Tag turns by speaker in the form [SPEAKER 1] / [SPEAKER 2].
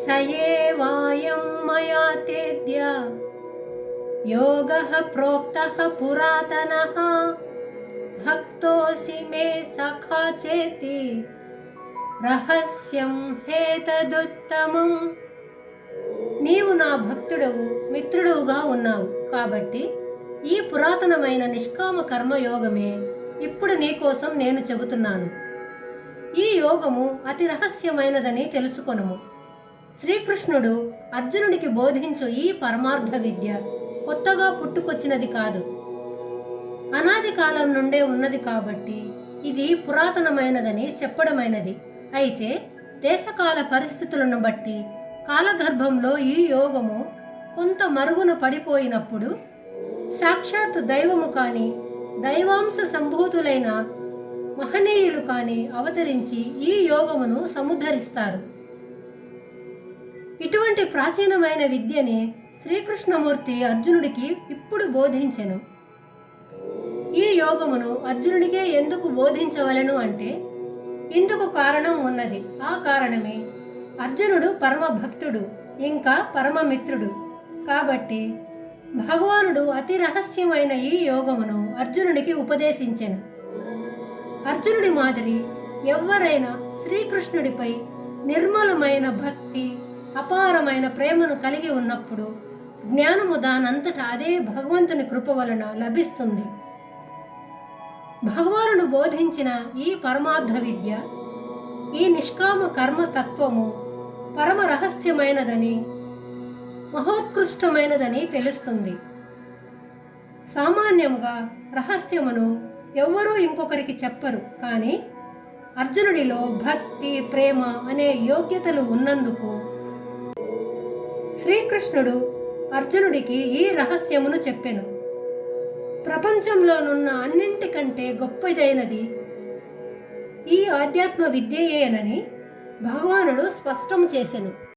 [SPEAKER 1] स एवायं मया तेद्य योगः प्रोक्तः पुरातनः भक्तोऽसि मे सखा चेति రహస్యం హేతదుత్తమం. నీవు నా భక్తుడవు, మిత్రుడుగా ఉన్నావు కాబట్టి ఈ పురాతనమైన నిష్కామ కర్మయోగమే ఇప్పుడు నీకోసం నేను చెబుతున్నాను. ఈ యోగము అతి రహస్యమైనదని తెలుసుకొనుము. శ్రీకృష్ణుడు అర్జునుడికి బోధించు ఈ పరమార్థ విద్య కొత్తగా పుట్టుకొచ్చినది కాదు, అనాది కాలం నుండే ఉన్నది కాబట్టి ఇది పురాతనమైనదని చెప్పడమైనది. అయితే దేశకాల పరిస్థితులను బట్టి కాలగర్భంలో ఈ యోగము కొంత మరుగున పడిపోయినప్పుడు సాక్షాత్ దైవము కానీ దైవాంశ సంభూతులైన మహనీయులు కానీ అవతరించి ఈ యోగమును సముద్ధరిస్తారు. ఇటువంటి ప్రాచీనమైన విద్యని శ్రీకృష్ణమూర్తి అర్జునుడికి ఇప్పుడు బోధించెను. ఈ యోగమును అర్జునుడికే ఎందుకు బోధించవలెను అంటే ఇందుకు కారణం ఉన్నది. ఆ కారణమే అర్జునుడు పరమ భక్తుడు ఇంకా పరమమిత్రుడు కాబట్టి భగవానుడు అతి రహస్యమైన ఈ యోగమును అర్జునుడికి ఉపదేశించెను. అర్జునుడి మాదిరి ఎవరైనా శ్రీకృష్ణుడిపై నిర్మలమైన భక్తి, అపారమైన ప్రేమను కలిగి ఉన్నప్పుడు జ్ఞానము దానంతటా అదే భగవంతుని కృప వలన లభిస్తుంది. భగవానుడు బోధించిన ఈ పరమార్థ విద్య, ఈ నిష్కామ కర్మ తత్వము పరమ రహస్యమైనదని, మహోత్కృష్టమైనదని తెలుస్తుంది. సామాన్యముగా రహస్యమును ఎవ్వరూ ఇంకొకరికి చెప్పరు. కానీ అర్జునుడిలో భక్తి, ప్రేమ అనే యోగ్యతలు ఉన్నందుకు శ్రీకృష్ణుడు అర్జునుడికి ఈ రహస్యమును చెప్పెను. ప్రపంచంలోనున్న అన్నింటికంటే గొప్పదైనది ఈ ఆధ్యాత్మ విద్యయేనని భగవానుడు స్పష్టం చేసెను.